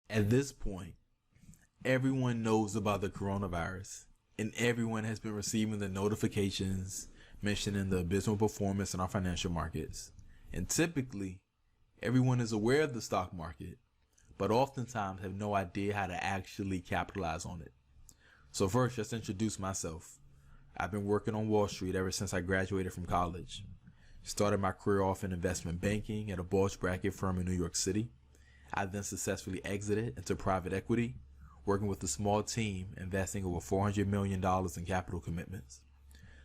At this point, everyone knows about the coronavirus, and everyone has been receiving the notifications mentioning the abysmal performance in our financial markets. And typically, everyone is aware of the stock market, but oftentimes have no idea how to actually capitalize on it. So first, just introduce myself. I've been working on Wall Street ever since I graduated from college. Started my career off in investment banking at a bulge bracket firm in New York City. I then successfully exited into private equity, working with a small team, investing over $400 million in capital commitments.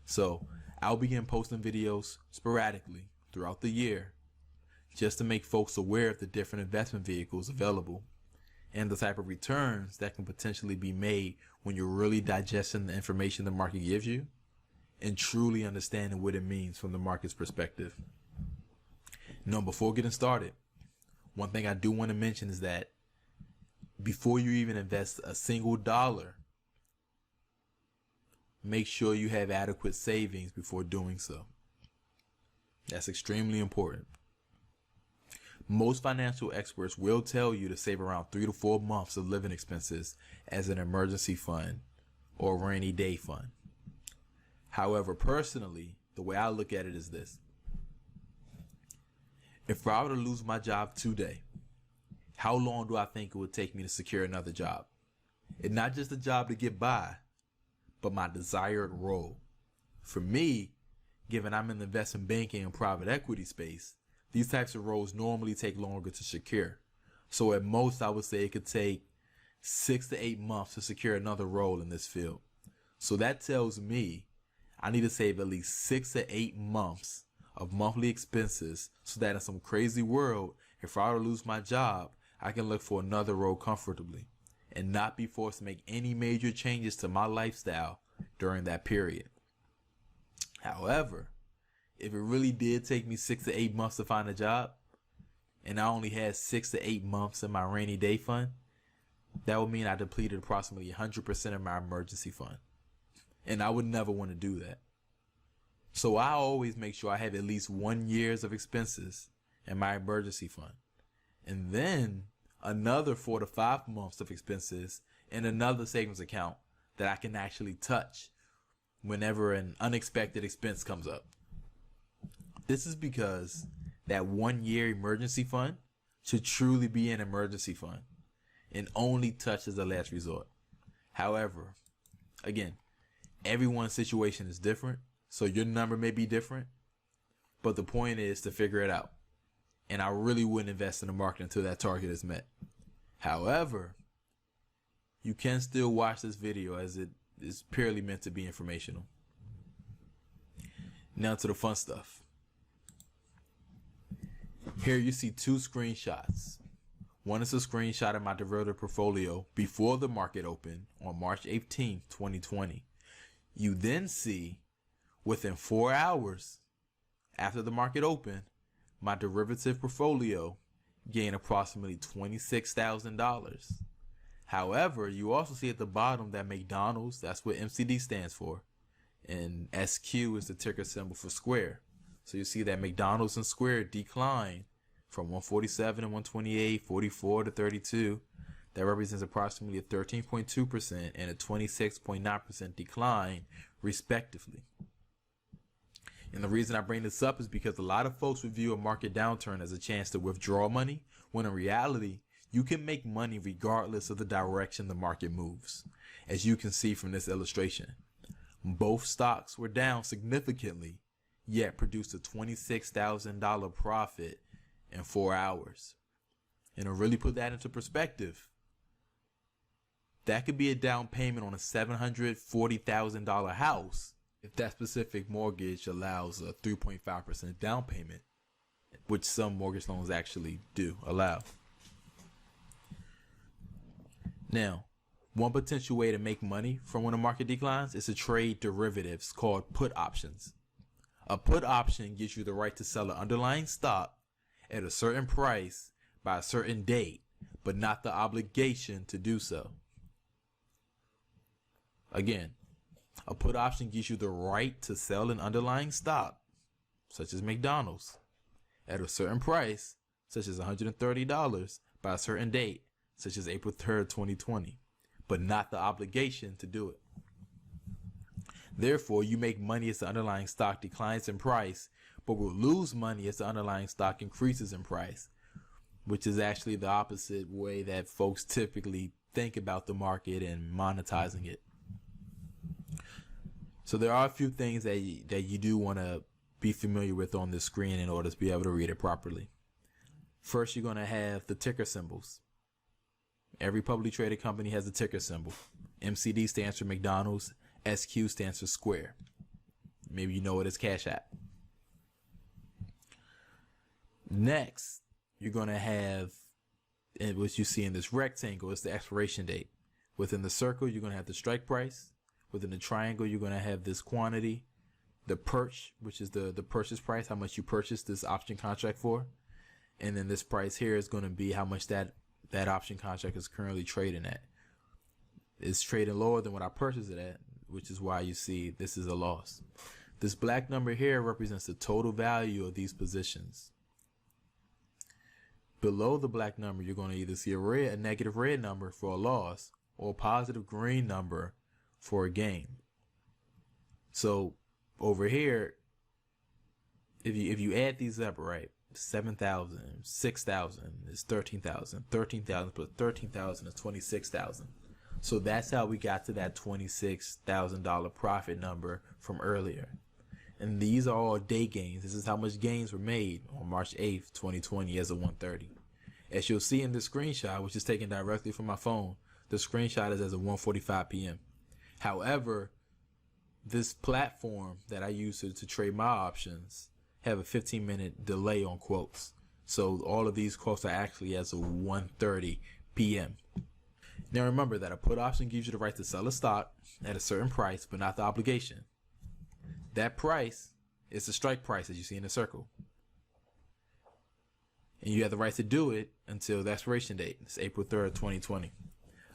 So I'll begin posting videos sporadically throughout the year just to make folks aware of the different investment vehicles available and the type of returns that can potentially be made when you're really digesting the information the market gives you and truly understanding what it means from the market's perspective. Now, before getting started, one thing I do want to mention is that before you even invest a single dollar, make sure you have adequate savings before doing so. That's extremely important. Most financial experts will tell you to save around 3 to 4 months of living expenses as an emergency fund or rainy day fund. However, personally, the way I look at it is this. If I were to lose my job today, how long do I think it would take me to secure another job? And not just a job to get by, but my desired role. For me, given I'm in the investment banking and private equity space, these types of roles normally take longer to secure. So at most, I would say it could take 6 to 8 months to secure another role in this field. So that tells me I need to save at least 6 to 8 months of monthly expenses so that in some crazy world, if I were to lose my job, I can look for another role comfortably and not be forced to make any major changes to my lifestyle during that period. However, if it really did take me 6 to 8 months to find a job and I only had 6 to 8 months in my rainy day fund, that would mean I depleted approximately 100% of my emergency fund. And I would never want to do that. So I always make sure I have at least 1 year's of expenses in my emergency fund. And then another 4 to 5 months of expenses in another savings account that I can actually touch whenever an unexpected expense comes up. This is because that 1 year emergency fund should truly be an emergency fund and only touch as a last resort. However, again, everyone's situation is different, so your number may be different, but the point is to figure it out. And I really wouldn't invest in the market until that target is met. However, you can still watch this video as it is purely meant to be informational. Now to the fun stuff. Here you see 2 screenshots. One is a screenshot of my derivative portfolio before the market opened on March 18th, 2020. You then see within 4 hours after the market opened, my derivative portfolio gained approximately $26,000. However, you also see at the bottom that McDonald's, that's what MCD stands for, and SQ is the ticker symbol for Square. So you see that McDonald's and Square declined from 147 and 128, 44 to 32. That represents approximately a 13.2% and a 26.9% decline, respectively. And the reason I bring this up is because a lot of folks would view a market downturn as a chance to withdraw money, when in reality, you can make money regardless of the direction the market moves. As you can see from this illustration, both stocks were down significantly, yet produced a $26,000 profit in 4 hours. And to really put that into perspective, that could be a down payment on a $740,000 house if that specific mortgage allows a 3.5% down payment, which some mortgage loans actually do allow. Now, one potential way to make money from when the market declines is to trade derivatives called put options. A put option gives you the right to sell an underlying stock at a certain price by a certain date, but not the obligation to do so. Again, a put option gives you the right to sell an underlying stock, such as McDonald's, at a certain price, such as $130 by a certain date, such as April 3rd, 2020, but not the obligation to do it. Therefore, you make money as the underlying stock declines in price, but will lose money as the underlying stock increases in price, which is actually the opposite way that folks typically think about the market and monetizing it. So there are a few things that you do want to be familiar with on this screen in order to be able to read it properly. First, you're going to have the ticker symbols. Every publicly traded company has a ticker symbol. MCD stands for McDonald's. SQ stands for Square. Maybe you know it as Cash App. Next, you're going to have, and what you see in this rectangle is the expiration date. Within the circle, you're going to have the strike price. Within the triangle, you're going to have this quantity, the perch, which is the purchase price, how much you purchased this option contract for. And then this price here is going to be how much that option contract is currently trading at. It's trading lower than what I purchased it at, which is why you see this is a loss. This black number here represents the total value of these positions. Below the black number, you're going to either see a negative red number for a loss or a positive green number for a gain. So over here, if you add these up, right, 7,000, 6,000 is 13,000, 13,000 plus 13,000 is 26,000. So that's how we got to that $26,000 profit number from earlier. And these are all day gains. This is how much gains were made on March 8th, 2020 as of 1:30. As you'll see in this screenshot, which is taken directly from my phone, the screenshot is as of 1:45 p.m. However, this platform that I use to trade my options have a 15-minute delay on quotes. So all of these quotes are actually as of 1:30 p.m. Now remember that a put option gives you the right to sell a stock at a certain price, but not the obligation. That price is the strike price, as you see in the circle. And you have the right to do it until the expiration date. It's April 3rd, 2020.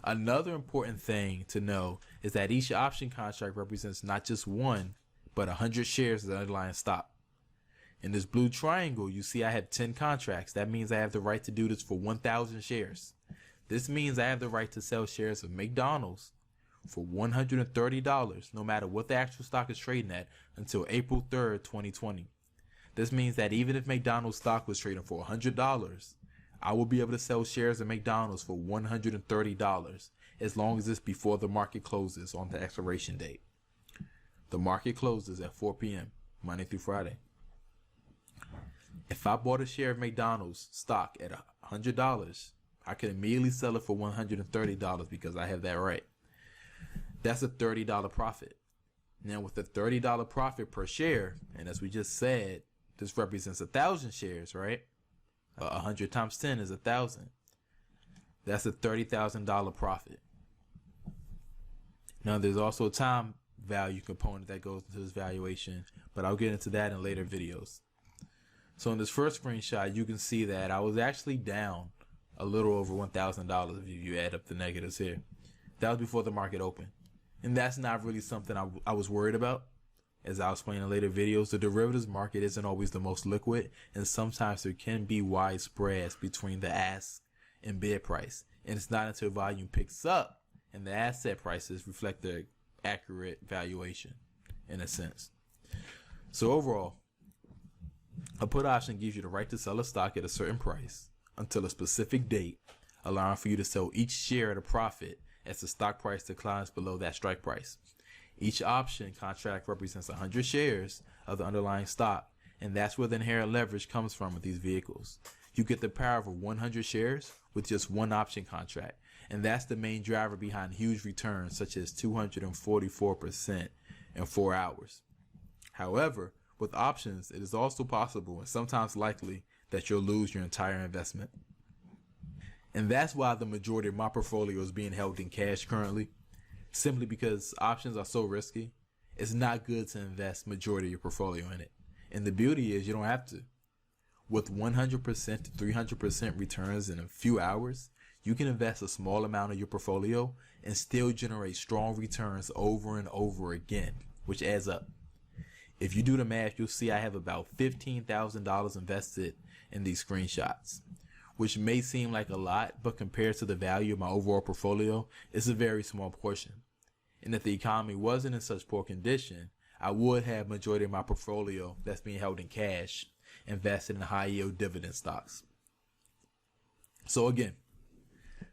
Another important thing to know is that each option contract represents not just one, but 100 shares of the underlying stock. In this blue triangle, you see I have 10 contracts. That means I have the right to do this for 1,000 shares. This means I have the right to sell shares of McDonald's for $130, no matter what the actual stock is trading at, until April 3rd, 2020. This means that even if McDonald's stock was trading for $100, I will be able to sell shares of McDonald's for $130, as long as it's before the market closes on the expiration date. The market closes at 4 p.m., Monday through Friday. If I bought a share of McDonald's stock at $100, I could immediately sell it for $130 because I have that right. That's a $30 profit. Now with the $30 profit per share, and as we just said, this represents 1,000 shares, right? 100 times 10 is 1,000. That's a $30,000 profit. Now there's also a time value component that goes into this valuation, but I'll get into that in later videos. So in this first screenshot, you can see that I was actually down a little over $1,000 if you add up the negatives here. That was before the market opened. And that's not really something I was worried about. As I'll explain in later videos, the derivatives market isn't always the most liquid, and sometimes there can be wide spreads between the ask and bid price. And it's not until volume picks up and the asset prices reflect the accurate valuation, in a sense. So overall, a put option gives you the right to sell a stock at a certain price until a specific date, allowing for you to sell each share at a profit as the stock price declines below that strike price. Each option contract represents 100 shares of the underlying stock, and that's where the inherent leverage comes from with these vehicles. You get the power of 100 shares with just one option contract, and that's the main driver behind huge returns such as 244% in 4 hours. However, with options, it is also possible and sometimes likely that you'll lose your entire investment. And that's why the majority of my portfolio is being held in cash currently, simply because options are so risky. It's not good to invest majority of your portfolio in it. And the beauty is you don't have to. With 100% to 300% returns in a few hours, you can invest a small amount of your portfolio and still generate strong returns over and over again, which adds up. If you do the math, you'll see I have about $15,000 invested in these screenshots. which may seem like a lot, but compared to the value of my overall portfolio, it's a very small portion. And if the economy wasn't in such poor condition, I would have majority of my portfolio that's being held in cash, invested in high yield dividend stocks. So again,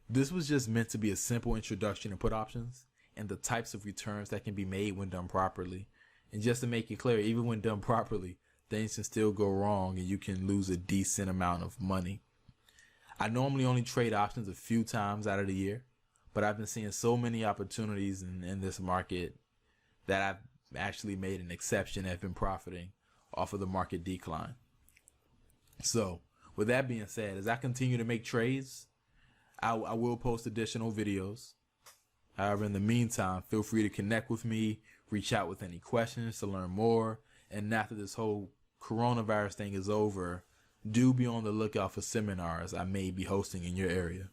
this was just meant to be a simple introduction to put options and the types of returns that can be made when done properly. And just to make it clear, even when done properly, things can still go wrong and you can lose a decent amount of money. I normally only trade options a few times out of the year, but I've been seeing so many opportunities in this market that I've actually made an exception and have been profiting off of the market decline. So with that being said, as I continue to make trades, I will post additional videos. However, in the meantime, feel free to connect with me, reach out with any questions to learn more. And after this whole coronavirus thing is over, do be on the lookout for seminars I may be hosting in your area.